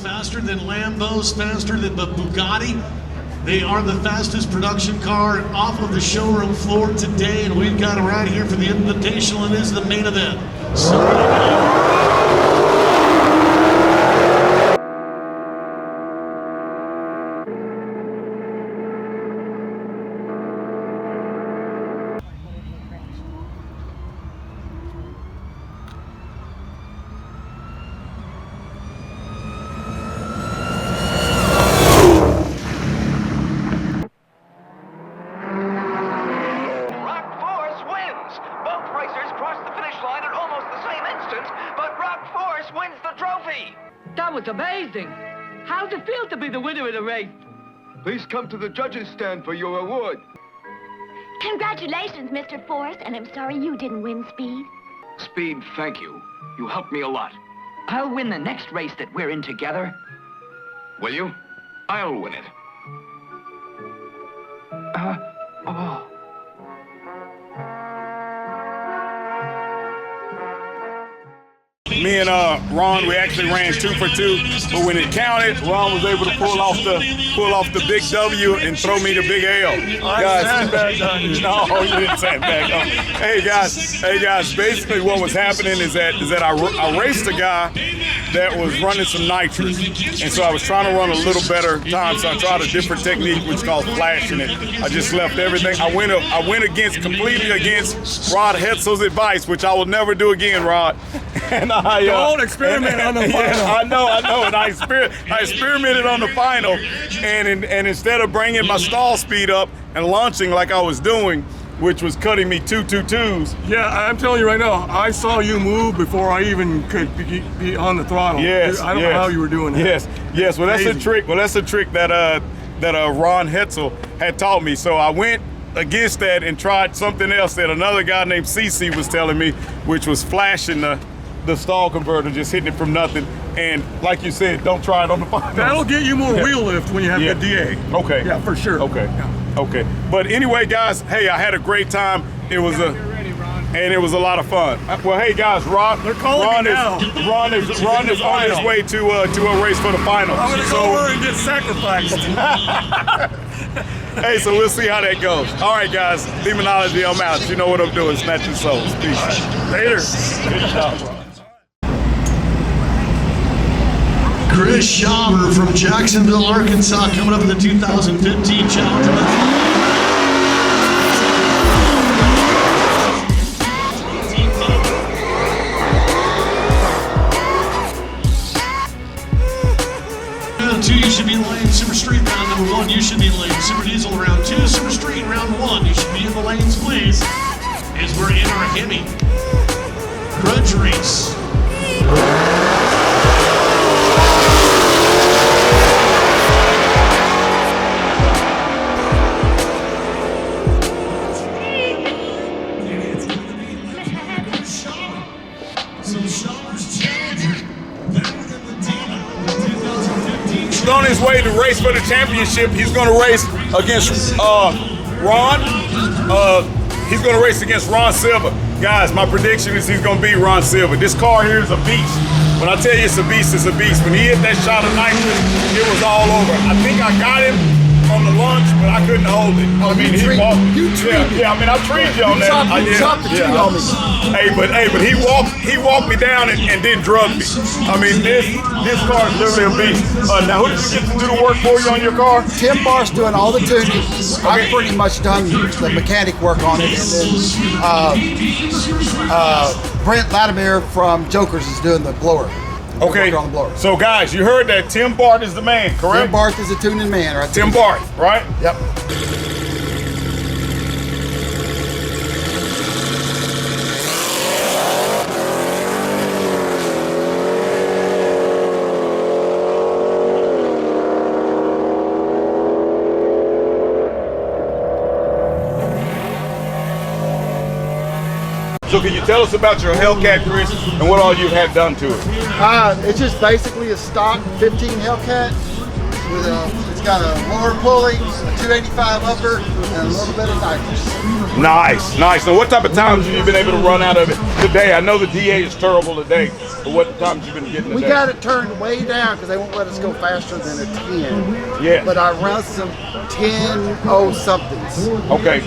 Faster than Lambos, faster than the Bugatti. They are the fastest production car off of the showroom floor today, and we've got it right here for the Invitational, and is the main event. That was amazing. How's it feel to be the winner of the race? Please come to the judges' stand for your award. Congratulations, Mr. Forrest, and I'm sorry you didn't win Speed. Speed, thank you. You helped me a lot. I'll win the next race that we're in together. Will you? I'll win it. Oh. Me and Ron, we actually ran 2 for 2, but when it counted, Ron was able to pull off the big W and throw me the big L. Guys, no, you didn't sandbag. No. Hey guys, basically what was happening is that I raced a guy that was running some nitrous, and so I was trying to run a little better time, so I tried a different technique, which is called flashing it. I just left everything. I went completely against Rod Hetzel's advice, which I will never do again, Rod. And don't experiment on the final. Yeah, I know. And I experimented on the final, and instead of bringing my stall speed up and launching like I was doing, which was cutting me 2.22s. Yeah, I'm telling you right now, I saw you move before I even could be on the throttle. Yes, I don't know how you were doing that. Yes. Well, that's a trick. Well, that's a trick that Ron Hetzel had taught me. So I went against that and tried something else that another guy named CC was telling me, which was flashing the stall converter, just hitting it from nothing. And like you said, don't try it on the final. That'll get you more wheel lift when you have good DA. Okay. Yeah, for sure. Okay. Yeah. Okay. But anyway, guys, hey, I had a great time. It was a lot of fun. Well, hey guys, Ron is on his way to a race for the final. I'm gonna go over and get sacrificed. Hey, so we'll see how that goes. All right, guys, Demonology, I'm out. You know what I'm doing, snatching souls. Peace. Later. Good job, bro. Chris Schauber from Jacksonville, Arkansas, coming up in the 2015 Challenge. Round 2, you should be in lane. Super Street round number 1, you should be in lane. Super Diesel round 2, Super Street round 1, you should be in the lanes, please. As we're in our HEMI Grudge race. On his way to race for the championship. He's going to race against Ron. He's going to race against Ron Silva. Guys, my prediction is he's going to beat Ron Silva. This car here is a beast. When I tell you it's a beast, it's a beast. When he hit that shot of nitrous, it was all over. I think I got him on the launch, but I couldn't hold it. I mean, he walked. Yeah, I mean, I treated you on that. You chopped the tree on me. Hey, but he walked me down and then drugged me. I mean, this car is literally a beast. Now, who did you get to do the work for you on your car? Tim Barr's doing all the tuning. I've pretty much done the mechanic work on it, and then Brent Latimer from Jokers is doing the blower. Okay, on the blower. So guys, you heard that Tim Barth is the man, correct? Tim Barth is a tuning man, right? Tim Barth, right? Yep. So can you tell us about your Hellcat, Chris, and what all you've had done to it? It's just basically a stock 15 Hellcat with it's got a lower pulley, a 285 upper, and a little bit of nitrous. Nice, nice. Now, what type of times have you been able to run out of it today? I know the DA is terrible today, but what times have you been getting today? We got it turned way down because they won't let us go faster than a 10. Yeah. But I run some 10-0 somethings. Okay,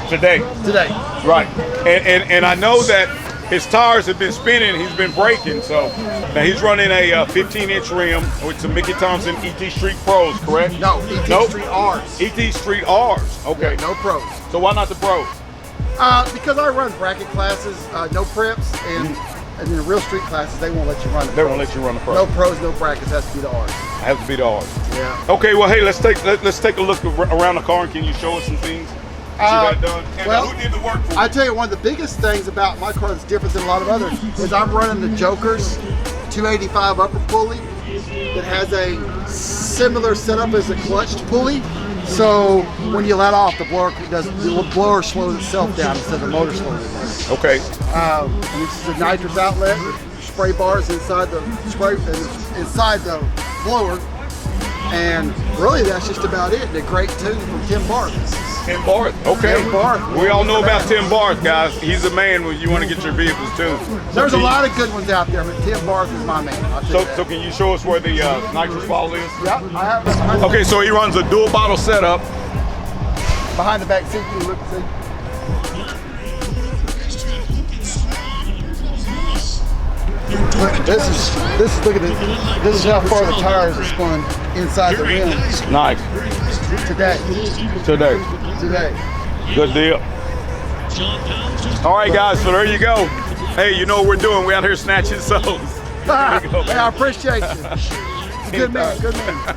today. Today. Right, and I know that his tires have been spinning, he's been braking, so now he's running a 15-inch rim with some Mickey Thompson ET Street Pros, correct? No, ET Street R's. ET Street R's, okay. Yeah, no pros. So why not the pros? Because I run bracket classes, no preps, and in the real street classes, they won't let you run the They won't let you run the pros. No pros, no brackets, has to be the R's. Has to be the R's. Yeah. Okay, well, hey, let's take a look around the car, and can you show us some things that you got done? And well, who did the work for you? I tell you, one of the biggest things about my car that's different than a lot of others is I'm running the Joker's 285 upper pulley that has a similar setup as a clutched pulley. So when you let off, the blower slows itself down instead of the motor slowing it down. Okay. And this is a nitrous outlet with spray bars inside the blower. And really, that's just about it. And a great tune from Tim Barth. Tim Barth, okay. Tim Barth. We all know about Tim Barth, guys. He's the man when you want to get your vehicles tuned. There's a lot of good ones out there, but Tim Barth is my man. So can you show us where the nitrous bottle is? Yeah, I have it behind Okay, so he runs a dual bottle setup. behind the back seat. Can you look and see? Look, this is look at it. This is how far the tires are spun inside the rim Nice. today. Today. Good deal. All right, guys, so there you go. Hey, you know what we're doing. We're out here snatching souls. Hey, I appreciate you. Good man, good man.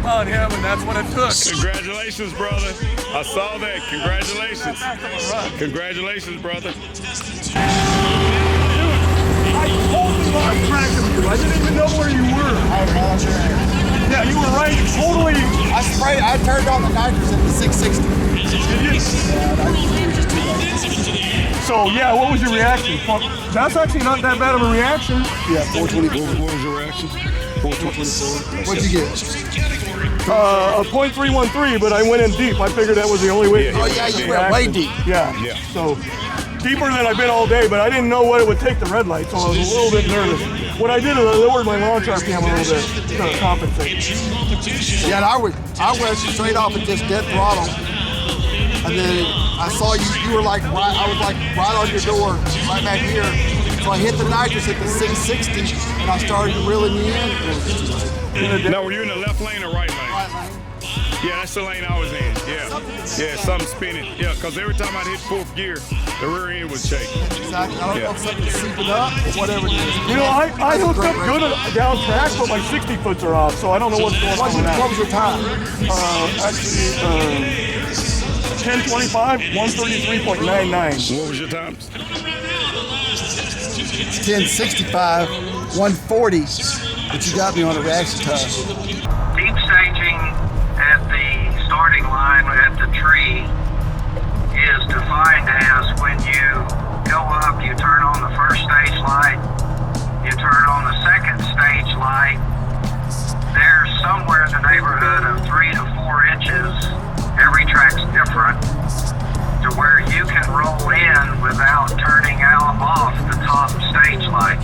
On him, and that's what it took. Congratulations, brother. I saw that. Congratulations. Congratulations, brother. I totally lost track of you. I didn't even know where you were. Yeah, you were right. Totally. I turned on the nitrous at the 660. So yeah, what was your reaction? That's actually not that bad of a reaction. Yeah, 424. What was your reaction? 424. What'd you get? A .313, but I went in deep. I figured that was the only way. Oh yeah, you went way deep. Yeah. So deeper than I've been all day, but I didn't know what it would take the red light, so I was a little bit nervous. What I did is I lowered my launch RPM a little bit to compensate. Yeah, and I went straight off at just dead throttle, and then I saw you. You were like right. I was like right on your door, right back here. So I hit the nitrous at the 660, and I started reeling you in. Now, were you in the left lane or right lane? Right lane. Yeah, that's the lane I was in. Yeah. Yeah, something spinning. Yeah, because every time I'd hit fourth gear, the rear end would shake. Exactly. I don't know if something's seeping up or whatever it is. You know, I hooked up good down track, but my 60 foots are off, so I don't know what's going on with that. What was your time? Actually, 10:25, 133.99. What was your times? 1065, 140, but you got me on a reaction time. Deep staging at the starting line at the tree is defined as when you go up, you turn on the first stage light, you turn on the second stage light. There's somewhere in the neighborhood of 3 to 4 inches, every track's different, to where you can roll in without turning out off the top stage light.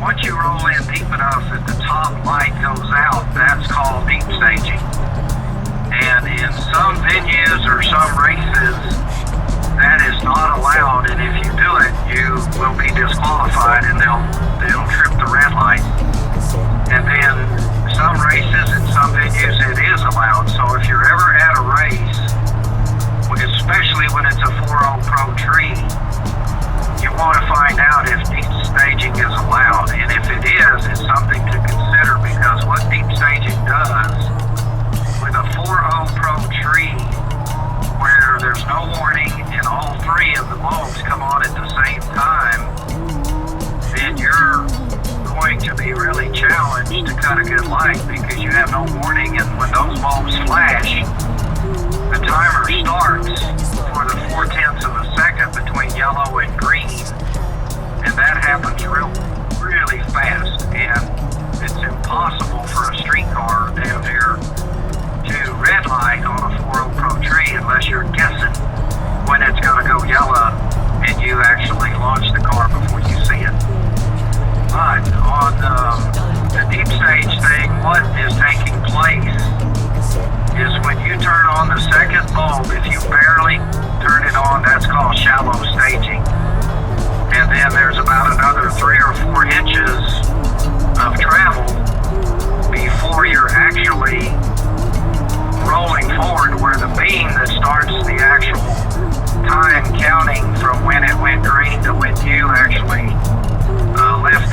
Once you roll in deep enough that the top light goes out, that's called deep staging. And in some venues or some races, they'll trip the red light. And then some races and some venues it is allowed. So if you're ever at a race, especially when it's a 4.0 Pro tree, you want to find out if deep staging is allowed. And if it is, it's something to consider, because what deep staging does with a 4.0 Pro tree, where there's no warning and all three of the bulbs come on at the same time, then you're going to be really challenged to cut a good light, because you have no warning, and when those bulbs flash, the timer starts for the 0.4 of a second between yellow and green, and that happens really fast, and it's impossible for a street car down here to red light on a 4.0 Pro tree unless you're guessing when it's going to go yellow and you actually launch the car before you see it. But on the deep stage thing, what is taking place is when you turn on the second bulb, if you barely turn it on, that's called shallow staging. And then there's about another 3 or 4 inches of travel before you're actually rolling forward, where the beam that starts the actual time counting from when it went green to when you actually left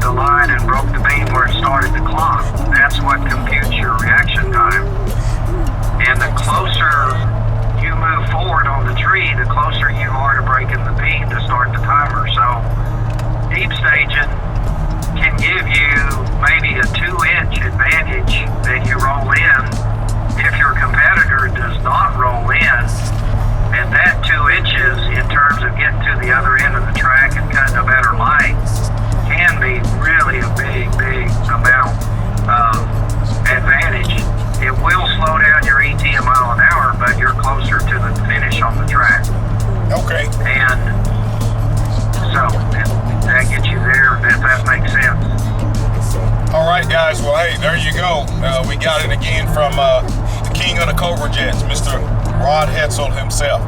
the line and broke the beam where it started the clock. That's what computes your reaction time. And the closer you move forward on the tree, the closer you are to breaking the beam to start the timer. So deep staging can give you maybe a 2-inch advantage that you roll in if your competitor does not roll in. And that 2 inches in terms of getting to the other end of the track and cutting a better light can be really a big amount of advantage. It will slow down your ET a mile an hour, but you're closer to the finish on the track. Okay. And so that gets you there, if that makes sense. All right, guys. Well, hey, there you go. We got it again from the king of the Cobra Jets, Mr. Rod Hetzel himself.